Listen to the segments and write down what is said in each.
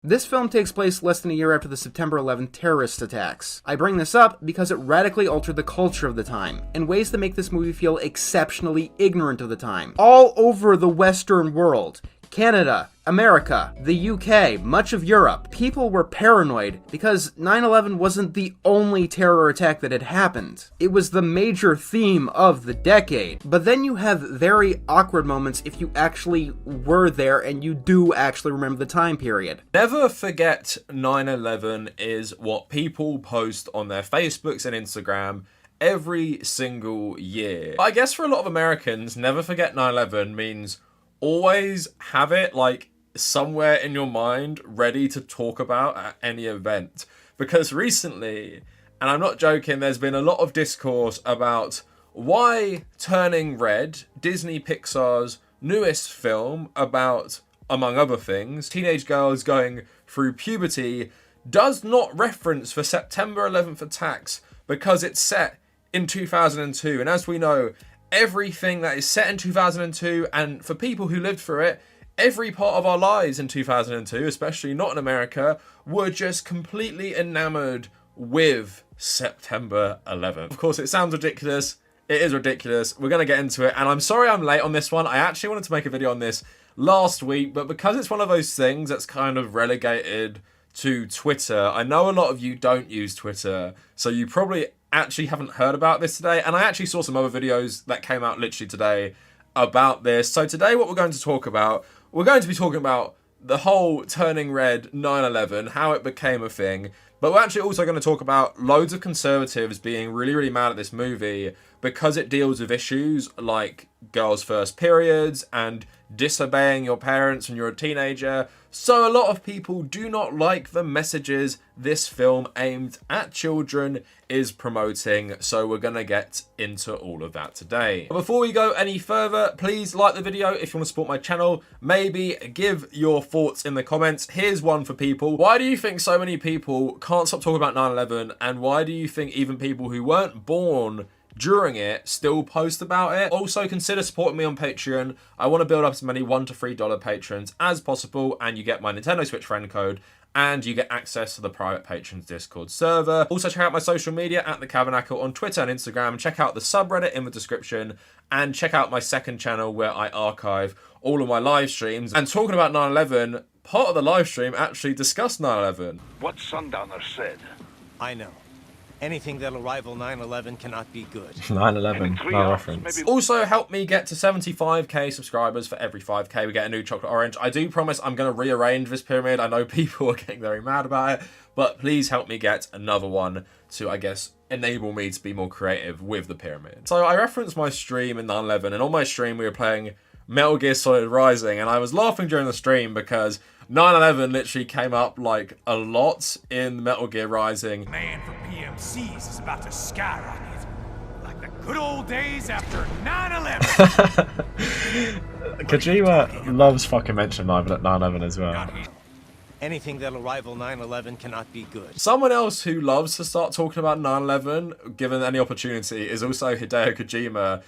This film takes place less than a year after the September 11th terrorist attacks. I bring this up because it radically altered the culture of the time, in ways that make this movie feel exceptionally ignorant of the time. All over the Western world, Canada, America, the UK, much of Europe, people were paranoid because 9/11 wasn't the only terror attack that had happened. It was the major theme of the decade. But then you have very awkward moments if you actually were there and you do actually remember the time period. Never forget 9/11 is what people post on their Facebooks and Instagram every single year. I guess for a lot of Americans, never forget 9/11 means always have it like somewhere in your mind ready to talk about at any event. Because recently, and I'm not joking, there's been a lot of discourse about why Turning Red, Disney Pixar's newest film about, among other things, teenage girls going through puberty, does not reference the September 11th attacks because it's set in 2002. And as we know, everything that is set in 2002, and for people who lived through it, every part of our lives in 2002, especially not in America, were just completely enamored with September 11th. Of course, it sounds ridiculous. It is ridiculous. We're going to get into it, and I'm sorry I'm late on this one. I actually wanted to make a video on this last week, but because it's one of those things that's kind of relegated to Twitter, I know a lot of you don't use Twitter, so you probably actually haven't heard about this today, and I actually saw some other videos that came out literally today about this. So today what we're going to talk about, we're going to be talking about the whole Turning Red 9/11, how it became a thing, but we're actually also going to talk about loads of conservatives being really mad at this movie because it deals with issues like girls' first periods and disobeying your parents when you're a teenager. So a lot of people do not like the messages this film aimed at children is promoting, so we're gonna get into all of that today. Before we go any further, please like the video if you want to support my channel. Maybe give your thoughts in the comments. Here's one for people. Why do you think so many people can't stop talking about 9/11, and why do you think even people who weren't born during it still post about it? Also, consider supporting me on Patreon. I want to build up as many $1 to $3 patrons as possible, and you get my Nintendo Switch friend code, and you get access to the private patrons Discord server. Also, check out my social media at the Kavernacle on Twitter and Instagram. Check out the subreddit in the description, and check out my second channel where I archive all of my live streams. And talking about 9/11, part of the live stream actually discussed 9/11. What Sundowner said. I know. Anything that'll rival 9/11 cannot be good. 9/11, no reference. Also, help me get to 75k subscribers. For every 5k, we get a new chocolate orange. I do promise I'm going to rearrange this pyramid. I know people are getting very mad about it, but please help me get another one to, I guess, enable me to be more creative with the pyramid. So I referenced my stream in 9/11, and on my stream we were playing Metal Gear Solid Rising, and I was laughing during the stream because 9/11 literally came up like a lot in Metal Gear Rising. Man for PMCs is about to skyrocket, like the good old days after 9/11. Kojima loves fucking mentioning 9/11 as well. Anything that'll rival 9/11 cannot be good. Someone else who loves to start talking about 9/11, given any opportunity, is also Hideo Kojima,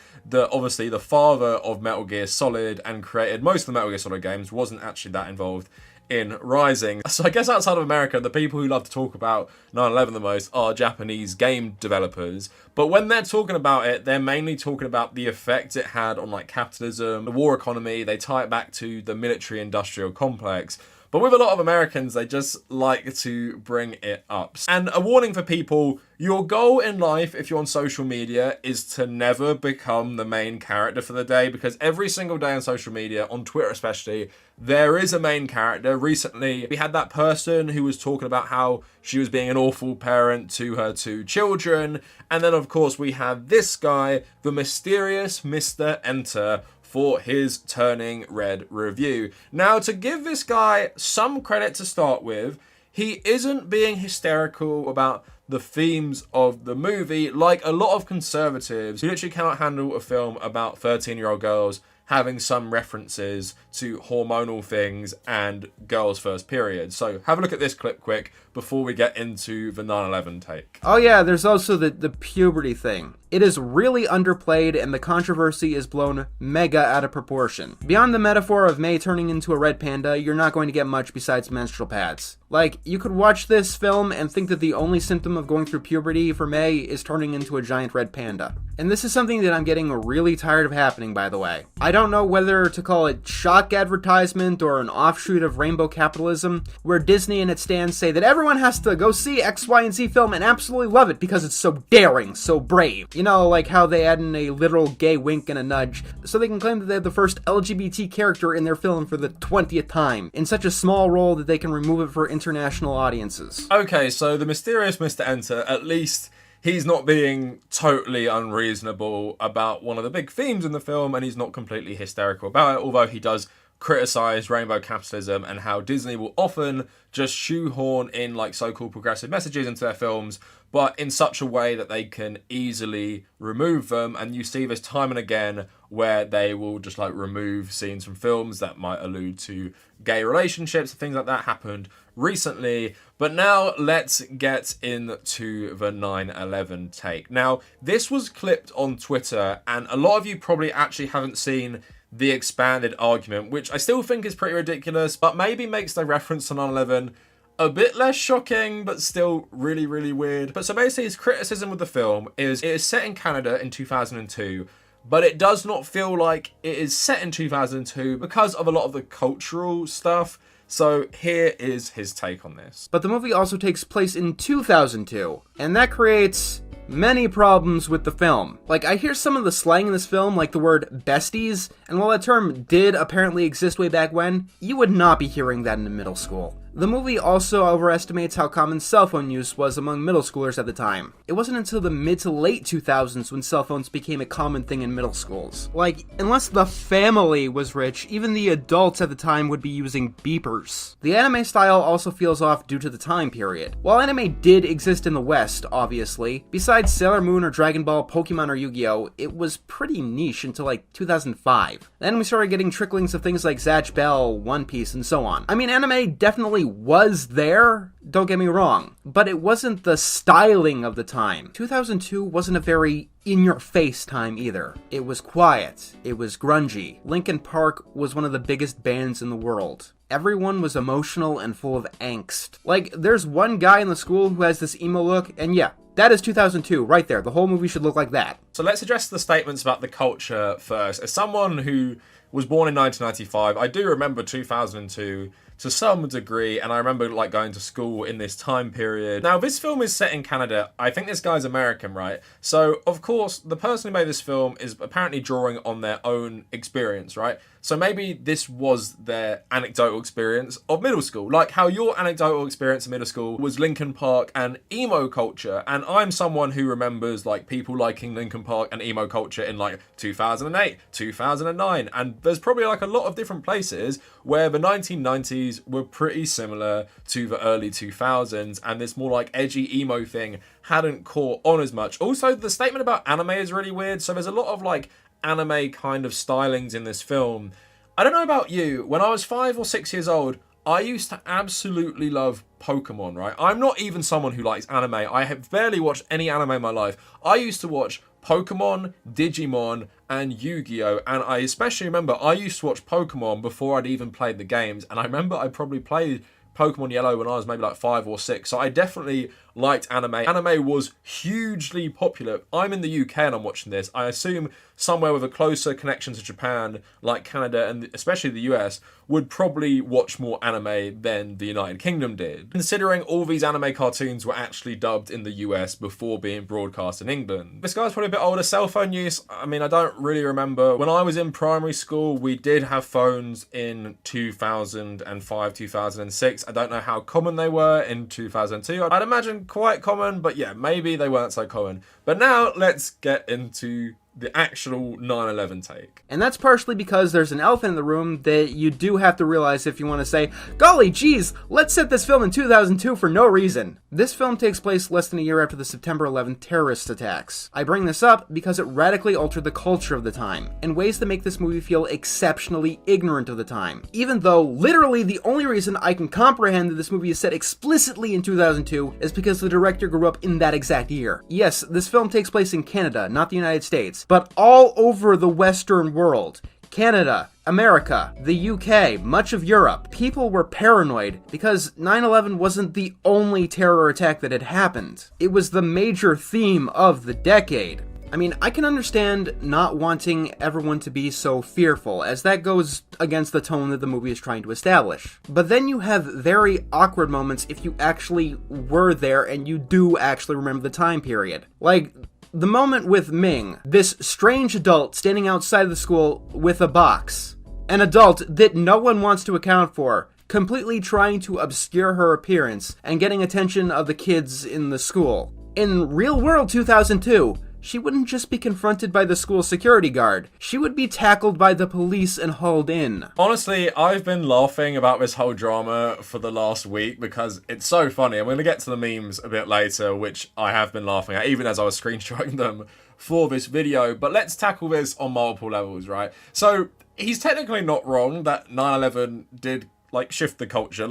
obviously the father of Metal Gear Solid and created most of the Metal Gear Solid games, wasn't actually that involved in Rising. So I guess outside of America, the people who love to talk about 9/11 the most are Japanese game developers. But when they're talking about it, they're mainly talking about the effect it had on like capitalism, the war economy. They tie it back to the military-industrial complex. But with a lot of Americans, they just like to bring it up. And a warning for people, your goal in life, if you're on social media, is to never become the main character for the day, because every single day on social media, on Twitter especially, there is a main character. Recently, we had that person who was talking about how she was being an awful parent to her two children. And then, of course, we had this guy, the mysterious Mr. Enter, for his Turning Red review. Now, to give this guy some credit to start with, he isn't being hysterical about the themes of the movie like a lot of conservatives who literally cannot handle a film about 13-year-old girls having some references to hormonal things and girls' first period. So have a look at this clip quick before we get into the 9/11 take. Oh yeah, there's also the puberty thing. It is really underplayed and the controversy is blown mega out of proportion. Beyond the metaphor of May turning into a red panda, you're not going to get much besides menstrual pads. Like, you could watch this film and think that the only symptom of going through puberty for May is turning into a giant red panda. And this is something that I'm getting really tired of happening, by the way. I don't know whether to call it shock advertisement or an offshoot of rainbow capitalism, where Disney and its stands say that everyone has to go see X, Y, and Z film and absolutely love it because it's so daring, so brave. You know, like how they add in a literal gay wink and a nudge, so they can claim that they have the first LGBT character in their film for the 20th time, in such a small role that they can remove it for international audiences. Okay, so the mysterious Mr. Enter, at least he's not being totally unreasonable about one of the big themes in the film, and he's not completely hysterical about it, although he does criticize rainbow capitalism and how Disney will often just shoehorn in like so-called progressive messages into their films, but in such a way that they can easily remove them. And you see this time and again where they will just like remove scenes from films that might allude to gay relationships and things like that. Happened recently. But now let's get into the 9/11 take. Now, this was clipped on Twitter, and a lot of you probably actually haven't seen the expanded argument, which I still think is pretty ridiculous, but maybe makes the reference to 9/11 a bit less shocking, but still really, really weird. But so basically his criticism of the film is it is set in Canada in 2002, but it does not feel like it is set in 2002 because of a lot of the cultural stuff. So here is his take on this. But the movie also takes place in 2002, and that creates many problems with the film. Like, I hear some of the slang in this film, like the word besties, and while that term did apparently exist way back when, you would not be hearing that in middle school. The movie also overestimates how common cell phone use was among middle schoolers at the time. It wasn't until the mid to late 2000s when cell phones became a common thing in middle schools. Like, unless the family was rich, even the adults at the time would be using beepers. The anime style also feels off due to the time period. While anime did exist in the West, obviously, besides Sailor Moon or Dragon Ball, Pokemon or Yu-Gi-Oh!, it was pretty niche until like 2005. Then we started getting tricklings of things like Zatch Bell, One Piece, and so on. I mean, anime definitely was there, don't get me wrong, but it wasn't the styling of the time. 2002 wasn't a very in-your-face time either. It was quiet, it was grungy. Linkin Park was one of the biggest bands in the world. Everyone was emotional and full of angst. Like, there's one guy in the school who has this emo look, and yeah, that is 2002, right there. The whole movie should look like that. So let's address the statements about the culture first. As someone who was born in 1995, I do remember 2002 to some degree, and I remember like going to school in this time period. Now, this film is set in Canada. I think this guy's American, right? So, of course, the person who made this film is apparently drawing on their own experience, right? So maybe this was their anecdotal experience of middle school, like how your anecdotal experience in middle school was Linkin Park and emo culture. And I'm someone who remembers like people liking Linkin Park and emo culture in like 2008, 2009. And there's probably like a lot of different places where the 1990s were pretty similar to the early 2000s. And this more like edgy emo thing hadn't caught on as much. Also, the statement about anime is really weird. So there's a lot of like anime kind of stylings in this film. I don't know about you, when I was 5 or 6 years old, I used to absolutely love Pokemon, right? I'm not even someone who likes anime. I have barely watched any anime in my life. I used to watch Pokemon, Digimon, and Yu-Gi-Oh! And I especially remember I used to watch Pokemon before I'd even played the games. And I remember I probably played Pokemon Yellow when I was maybe like 5 or 6. So I definitely liked anime. Anime was hugely popular. I'm in the UK and I'm watching this. I assume somewhere with a closer connection to Japan, like Canada and especially the US, would probably watch more anime than the United Kingdom did, considering all these anime cartoons were actually dubbed in the US before being broadcast in England. This guy's probably a bit older. Cell phone use, I mean, I don't really remember. When I was in primary school, we did have phones in 2005, 2006. I don't know how common they were in 2002. I'd imagine quite common, but yeah, maybe they weren't so common. But now let's get into the actual 9/11 take. And that's partially because there's an elephant in the room that you do have to realize if you want to say, golly geez, let's set this film in 2002 for no reason. This film takes place less than a year after the September 11th terrorist attacks. I bring this up because it radically altered the culture of the time, in ways that make this movie feel exceptionally ignorant of the time. Even though literally the only reason I can comprehend that this movie is set explicitly in 2002 is because the director grew up in that exact year. Yes, this film takes place in Canada, not the United States, but all over the Western world. Canada, America, the UK, much of Europe. People were paranoid because 9/11 wasn't the only terror attack that had happened. It was the major theme of the decade. I mean, I can understand not wanting everyone to be so fearful, as that goes against the tone that the movie is trying to establish. But then you have very awkward moments if you actually were there and you do actually remember the time period. Like, the moment with Ming, this strange adult standing outside of the school with a box. An adult that no one wants to account for, completely trying to obscure her appearance and getting attention of the kids in the school. In real world 2002, she wouldn't just be confronted by the school security guard. She would be tackled by the police and hauled in. Honestly, I've been laughing about this whole drama for the last week because it's so funny. I'm going to get to the memes a bit later, which I have been laughing at, even as I was screenshotting them for this video. But let's tackle this on multiple levels, right? So, he's technically not wrong that 9/11 did, shift the culture,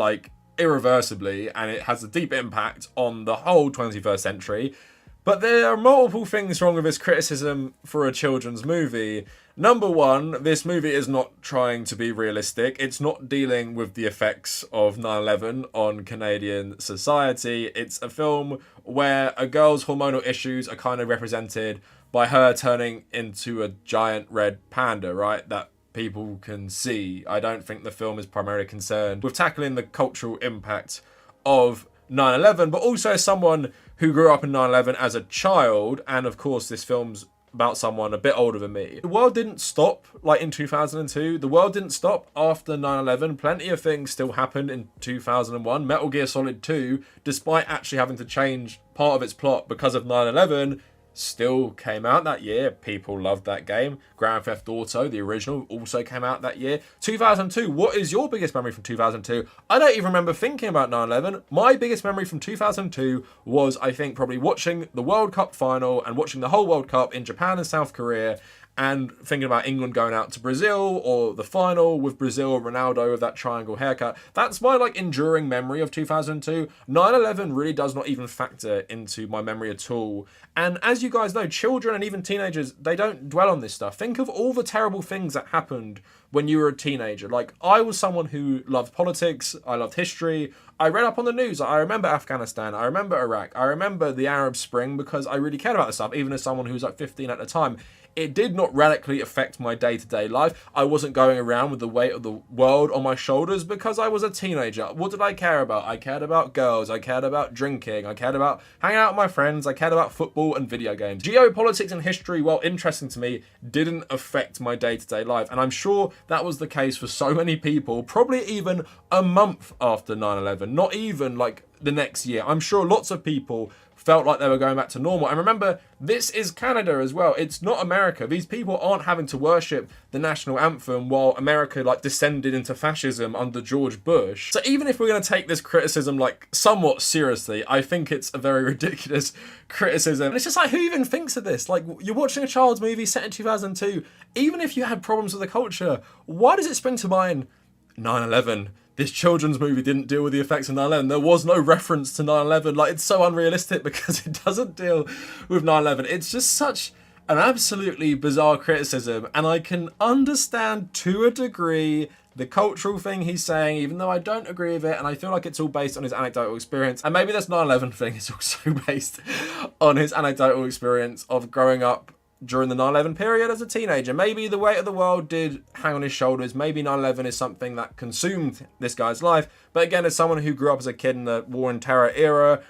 irreversibly, and it has a deep impact on the whole 21st century. But there are multiple things wrong with this criticism for a children's movie. Number one, this movie is not trying to be realistic. It's not dealing with the effects of 9/11 on Canadian society. It's a film where a girl's hormonal issues are kind of represented by her turning into a giant red panda, right? That people can see. I don't think the film is primarily concerned with tackling the cultural impact of 9/11, but also as someone who grew up in 9/11 as a child, and of course this film's about someone a bit older than me. The world didn't stop in 2002. The world didn't stop after 9/11. Plenty of things still happened in 2001. Metal Gear Solid 2, despite actually having to change part of its plot because of 9/11, still came out that year. People loved that game. Grand Theft Auto, the original, also came out that year. 2002, what is your biggest memory from 2002? I don't even remember thinking about 9/11. My biggest memory from 2002 was, I think, probably watching the World Cup final and watching the whole World Cup in Japan and South Korea, and thinking about England going out to Brazil, or the final with Brazil, Ronaldo with that triangle haircut. That's my enduring memory of 2002. 9/11 really does not even factor into my memory at all. And as you guys know, children and even teenagers, they don't dwell on this stuff. Think of all the terrible things that happened when you were a teenager. I was someone who loved politics, I loved history, I read up on the news. I remember Afghanistan, I remember Iraq, I remember the Arab Spring because I really cared about this stuff, even as someone who was 15 at the time. It did not radically affect my day-to-day life. I wasn't going around with the weight of the world on my shoulders because I was a teenager. What did I care about? I cared about girls. I cared about drinking. I cared about hanging out with my friends. I cared about football and video games. Geopolitics and history, while interesting to me, didn't affect my day-to-day life. And I'm sure that was the case for so many people, probably even a month after 9/11, not even the next year. I'm sure lots of people felt like they were going back to normal. And remember, this is Canada as well. It's not America. These people aren't having to worship the national anthem while America descended into fascism under George Bush. So even if we're going to take this criticism somewhat seriously, I think it's a very ridiculous criticism. And it's just who even thinks of this? You're watching a child's movie set in 2002. Even if you had problems with the culture, why does it spring to mind 9/11? This children's movie didn't deal with the effects of 9/11. There was no reference to 9/11. It's so unrealistic because it doesn't deal with 9/11. It's just such an absolutely bizarre criticism, and I can understand to a degree the cultural thing he's saying, even though I don't agree with it, and I feel like it's all based on his anecdotal experience. And maybe this 9/11 thing is also based on his anecdotal experience of growing up during the 9/11 period as a teenager. Maybe the weight of the world did hang on his shoulders. Maybe 9/11 is something that consumed this guy's life. But again, as someone who grew up as a kid in the war and terror era,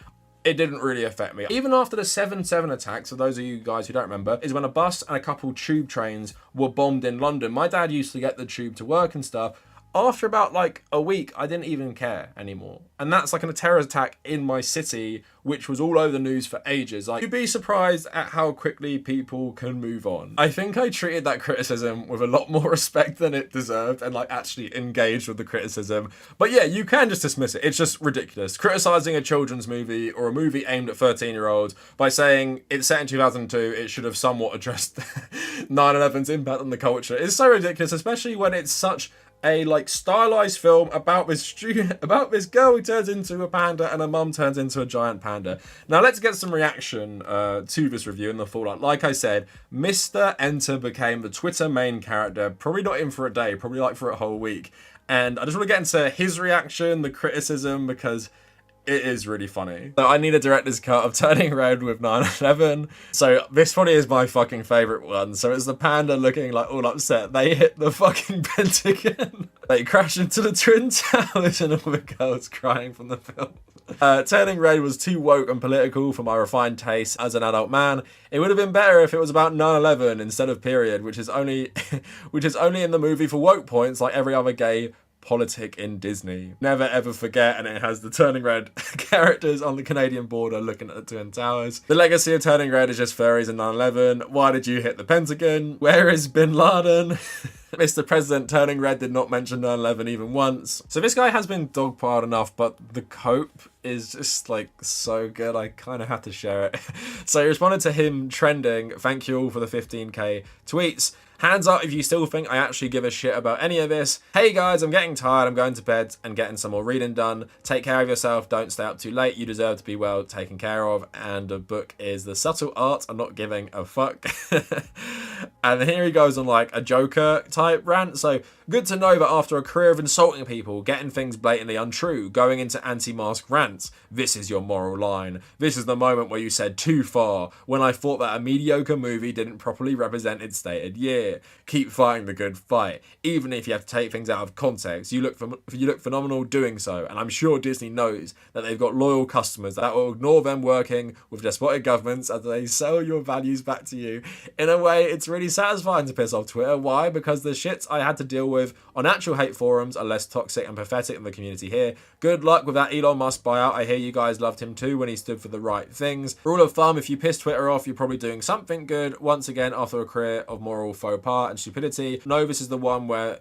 it didn't really affect me. Even after the 7/7 attacks, for those of you guys who don't remember, is when a bus and a couple tube trains were bombed in London. My dad used to get the tube to work and stuff. after about like a week, I didn't even care anymore. And that's like a terror attack in my city, which was all over the news for ages. Like, you'd be surprised at how quickly people can move on. I think I treated that criticism with a lot more respect than it deserved and like actually engaged with the criticism. But yeah, you can just dismiss it. It's just ridiculous. Criticizing a children's movie or a movie aimed at 13-year-olds by saying it's set in 2002, it should have somewhat addressed 9/11's impact on the culture is so ridiculous, especially when it's such a like stylized film about this girl who turns into a panda and her mum turns into a giant panda. Now let's get some reaction to this review and the fallout. Like I said, Mr. Enter became the Twitter main character, probably not in for a day, probably like for a whole week. And I just want to get into his reaction, the criticism, because it is really funny. So I need a director's cut of Turning Red with 9/11. So this probably is my fucking favourite one. So it's the panda looking like all upset. They hit the fucking Pentagon. They crash into the Twin Towers and all the girls crying from the film. Turning Red was too woke and political for my refined taste as an adult man. It would have been better if it was about 9/11 instead of period, which is only in the movie for woke points like every other gay politic in Disney. Never ever forget, and it has the Turning Red characters on the Canadian border looking at the Twin Towers. The legacy of Turning Red is just furries and 9/11. Why did you hit the Pentagon? Where is Bin Laden? Mr. President, Turning Red did not mention 9/11 even once. So this guy has been dogpiled enough, but the cope is just like so good, I kind of have to share it. So he responded to him trending, thank you all for the 15k tweets. Hands up if you still think I actually give a shit about any of this. Hey guys, I'm getting tired. I'm going to bed and getting some more reading done. Take care of yourself. Don't stay up too late. You deserve to be well taken care of. And the book is The Subtle Art of Not Giving a Fuck. And here he goes on like a Joker type rant. So good to know that after a career of insulting people, getting things blatantly untrue, going into anti-mask rants, this is your moral line. This is the moment where you said too far, when I thought that a mediocre movie didn't properly represent its stated year. Keep fighting the good fight. Even if you have to take things out of context, you look phenomenal doing so. And I'm sure Disney knows that they've got loyal customers that will ignore them working with despotic governments as they sell your values back to you. In a way, it's really satisfying to piss off Twitter. Why? Because the shits I had to deal with on actual hate forums are less toxic and pathetic than the community here. Good luck with that Elon Musk buyout. I hear you guys loved him too when he stood for the right things. Rule of thumb, if you piss Twitter off, you're probably doing something good. Once again, after a career of moral faux pas and stupidity. No, this is the one where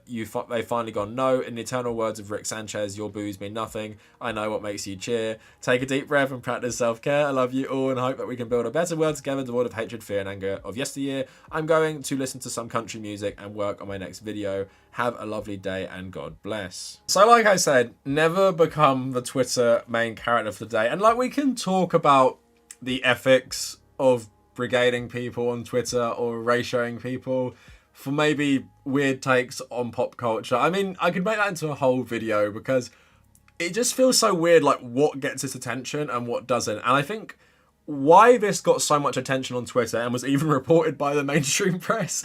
they finally gone no. In the eternal words of Rick Sanchez, your boos mean nothing. I know what makes you cheer. Take a deep breath and practice self-care. I love you all and hope that we can build a better world together, devoid of hatred, fear and anger of yesteryear. I'm going to listen to some country music and work on my next video. Have a lovely day and God bless. So like I said, never become the Twitter main character for the day. And like, we can talk about the ethics of brigading people on Twitter or ratioing people for maybe weird takes on pop culture. I mean, I could make that into a whole video because it just feels so weird, like what gets its attention and what doesn't. And I think why this got so much attention on Twitter and was even reported by the mainstream press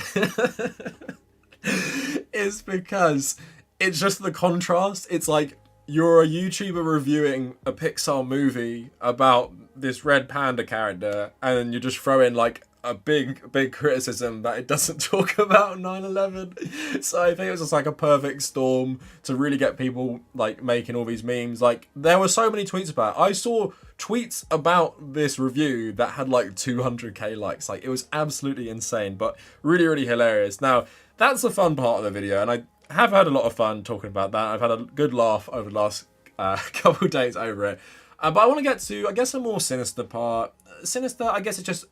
is because it's just the contrast. It's like you're a YouTuber reviewing a Pixar movie about this red panda character and then you just throw in like a big criticism that it doesn't talk about 9/11. So I think it was just like a perfect storm to really get people like making all these memes. Like there were so many tweets about it. I saw tweets about this review that had like 200k likes. Like it was absolutely insane, but really, really hilarious. Now that's the fun part of the video, and I have had a lot of fun talking about that. I've had a good laugh over the last couple of days over it. But I want to get to, I guess, a more sinister part. Sinister, I guess it's just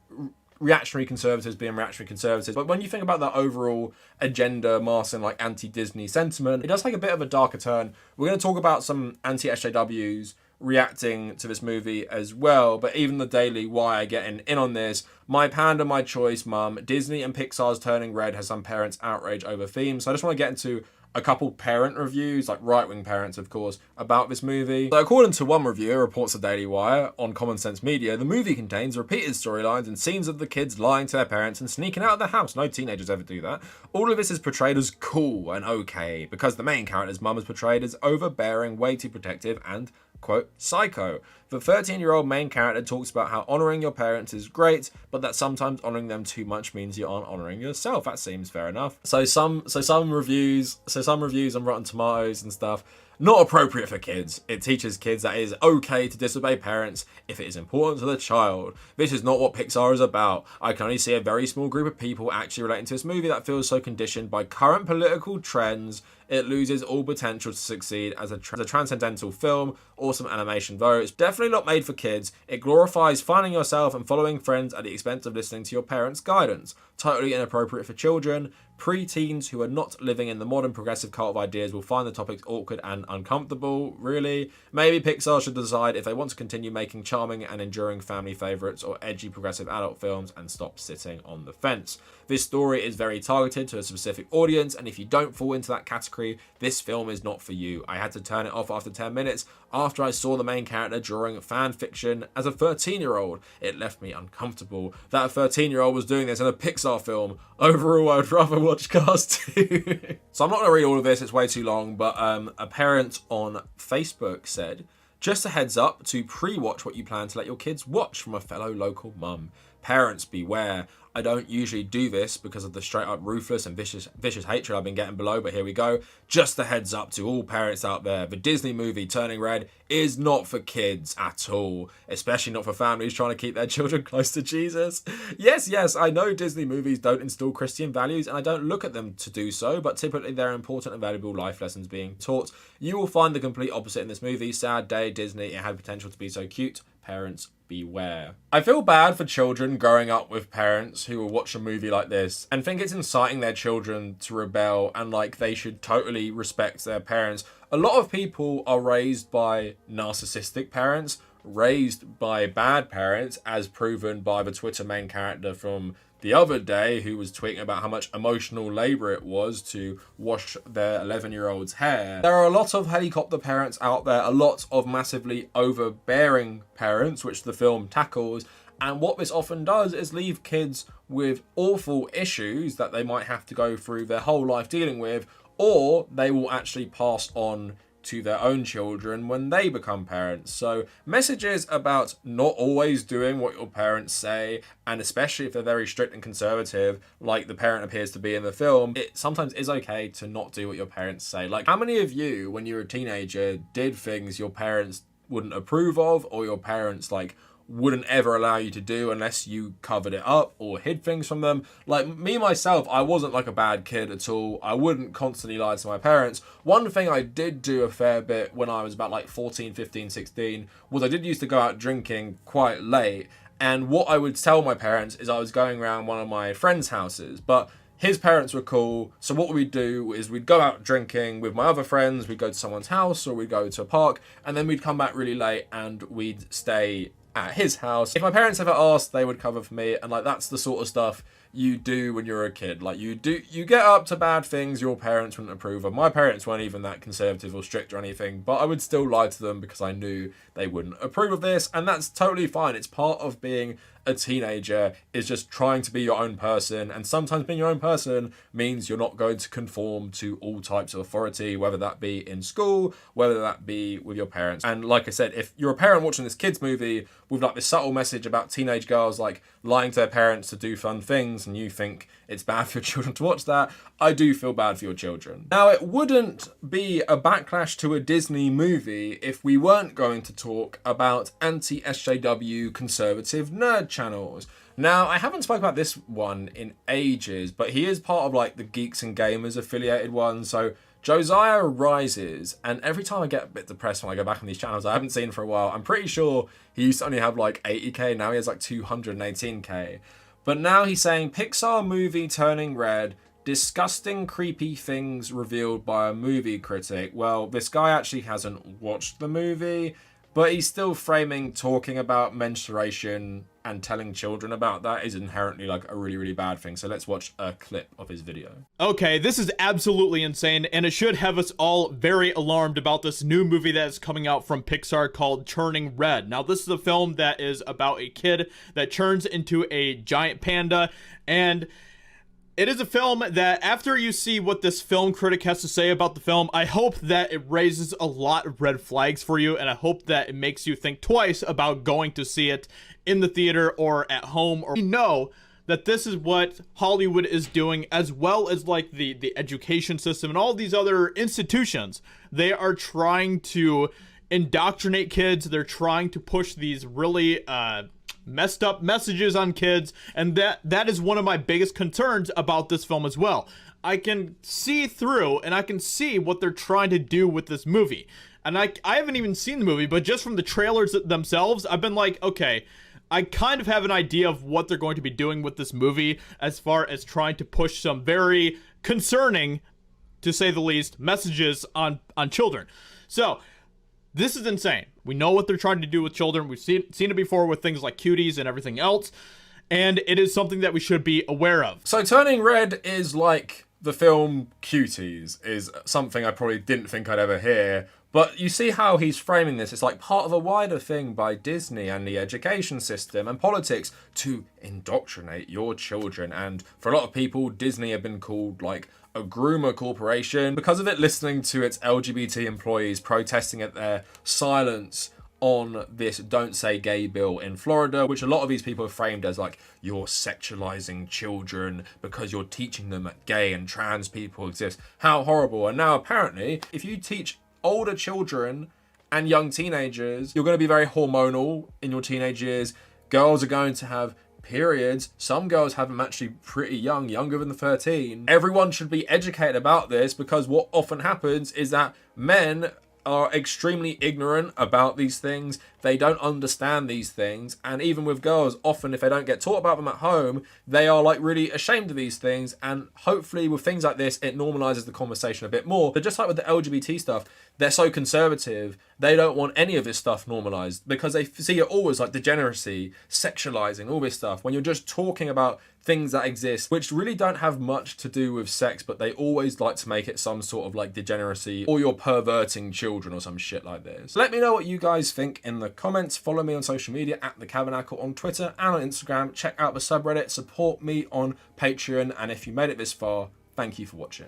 reactionary conservatives being reactionary conservatives. But when you think about that overall agenda masking like anti-Disney sentiment, it does take a bit of a darker turn. We're going to talk about some anti-SJWs reacting to this movie as well. But even the Daily Wire getting in on this. My panda, my choice, mum. Disney and Pixar's Turning Red has some parents outrage over themes. So I just want to get into a couple parent reviews, like right-wing parents, of course, about this movie. So according to one reviewer, reports the Daily Wire on Common Sense Media, the movie contains repeated storylines and scenes of the kids lying to their parents and sneaking out of the house. No teenagers ever do that. All of this is portrayed as cool and okay, because the main character's mum is portrayed as overbearing, way too protective, and quote, psycho. The 13-year-old main character talks about how honouring your parents is great, but that sometimes honouring them too much means you aren't honouring yourself. That seems fair enough. So some reviews on Rotten Tomatoes and stuff, not appropriate for kids. It teaches kids that it is okay to disobey parents if it is important to the child. This is not what Pixar is about. I can only see a very small group of people actually relating to this movie that feels so conditioned by current political trends, it loses all potential to succeed as a transcendental film. Awesome animation though. It's definitely not made for kids. It glorifies finding yourself and following friends at the expense of listening to your parents' guidance. Totally inappropriate for children. Pre-teens who are not living in the modern progressive cult of ideas will find the topics awkward and uncomfortable. Really? Maybe Pixar should decide if they want to continue making charming and enduring family favourites or edgy progressive adult films and stop sitting on the fence. This story is very targeted to a specific audience, and if you don't fall into that category, this film is not for you. I had to turn it off after 10 minutes after I saw the main character drawing fan fiction as a 13-year-old. It left me uncomfortable that a 13-year-old was doing this in a Pixar film. Overall, I'd rather watch Cars 2. So I'm not going to read all of this, it's way too long, but a parent on Facebook said, just a heads up to pre-watch what you plan to let your kids watch from a fellow local mum. Parents beware. I don't usually do this because of the straight up ruthless and vicious hatred I've been getting below, but here we go. Just a heads up to all parents out there. The Disney movie Turning Red is not for kids at all, especially not for families trying to keep their children close to Jesus. Yes, I know Disney movies don't instill Christian values and I don't look at them to do so, but typically they're important and valuable life lessons being taught. You will find the complete opposite in this movie. Sad day, Disney, it had potential to be so cute. Parents beware. I feel bad for children growing up with parents who will watch a movie like this and think it's inciting their children to rebel and like they should totally respect their parents. A lot of people are raised by narcissistic parents, raised by bad parents, as proven by the Twitter main character from the other day who was tweeting about how much emotional labour it was to wash their 11-year-old's hair. There are a lot of helicopter parents out there, a lot of massively overbearing parents, which the film tackles, and what this often does is leave kids with awful issues that they might have to go through their whole life dealing with, or they will actually pass on to their own children when they become parents. So messages about not always doing what your parents say, and especially if they're very strict and conservative, like the parent appears to be in the film, it sometimes is okay to not do what your parents say. Like, how many of you, when you were a teenager, did things your parents wouldn't approve of, or your parents like wouldn't ever allow you to do unless you covered it up or hid things from them? Like me, myself, I wasn't like a bad kid at all. I wouldn't constantly lie to my parents. One thing I did do a fair bit when I was about like 14, 15, 16 was I did used to go out drinking quite late. And what I would tell my parents is I was going around one of my friends' houses, but his parents were cool. So what we'd do is we'd go out drinking with my other friends. We'd go to someone's house or we'd go to a park, and then we'd come back really late and we'd stay at his house. If my parents ever asked, they would cover for me, and like that's the sort of stuff you do when you're a kid. Like you get up to bad things your parents wouldn't approve of. My parents weren't even that conservative or strict or anything, but I would still lie to them because I knew they wouldn't approve of this, and that's totally fine. It's part of being a teenager, is just trying to be your own person, and sometimes being your own person means you're not going to conform to all types of authority, whether that be in school, whether that be with your parents. And like I said, if you're a parent watching this kids movie with like this subtle message about teenage girls like lying to their parents to do fun things, and you think it's bad for your children to watch that, I do feel bad for your children. Now, it wouldn't be a backlash to a Disney movie if we weren't going to talk about anti-SJW conservative nerd channels. Now, I haven't spoken about this one in ages, but he is part of like the Geeks and Gamers affiliated one. So Josiah Rises, and every time I get a bit depressed when I go back on these channels I haven't seen for a while, I'm pretty sure he used to only have like 80k, now he has like 218k. But now he's saying Pixar movie Turning Red, disgusting, creepy things revealed by a movie critic. Well, this guy actually hasn't watched the movie, but he's still framing talking about menstruation and telling children about that is inherently like a really, really bad thing. So let's watch a clip of his video. Okay, this is absolutely insane, and it should have us all very alarmed about this new movie that is coming out from Pixar called Turning Red. Now, this is a film that is about a kid that turns into a giant panda, and It is a film that after you see what this film critic has to say about the film, I hope that it raises a lot of red flags for you, and I hope that it makes you think twice about going to see it in the theater or at home, or you know that this is what Hollywood is doing, as well as like the education system and all these other institutions. They are trying to indoctrinate kids. They're trying to push these really messed up messages on kids, and that is one of my biggest concerns about this film as well. I can see through and I can see what they're trying to do with this movie, and I haven't even seen the movie, but just from the trailers themselves, I've been like, okay, I kind of have an idea of what they're going to be doing with this movie as far as trying to push some very concerning, to say the least, messages on children. So this is insane. We know what they're trying to do with children. We've seen it before with things like cuties and everything else. And it is something that we should be aware of. So Turning Red is like the film Cuties, is something I probably didn't think I'd ever hear. But you see how he's framing this. It's like part of a wider thing by Disney and the education system and politics to indoctrinate your children. And for a lot of people, Disney have been called like a groomer corporation because of it listening to its LGBT employees protesting at their silence on this Don't Say Gay bill in Florida, which a lot of these people have framed as like, you're sexualizing children because you're teaching them that gay and trans people exist. How horrible. And now apparently, if you teach older children and young teenagers, you're going to be very hormonal in your teenage years. Girls are going to have periods. Some girls have them actually pretty young, younger than 13. Everyone should be educated about this, because what often happens is that men are extremely ignorant about these things. They don't understand these things, and even with girls, often if they don't get taught about them at home, they are like really ashamed of these things. And hopefully with things like this, it normalizes the conversation a bit more. But just like with the LGBT stuff, they're so conservative, they don't want any of this stuff normalized, because they see it always like degeneracy, sexualizing, all this stuff, when you're just talking about things that exist which really don't have much to do with sex, but they always like to make it some sort of like degeneracy, or you're perverting children or some shit like this. Let me know what you guys think in the comments. Follow me on social media at the Kavernacle on Twitter and on Instagram. Check out the subreddit, support me on Patreon, and if you made it this far, thank you for watching.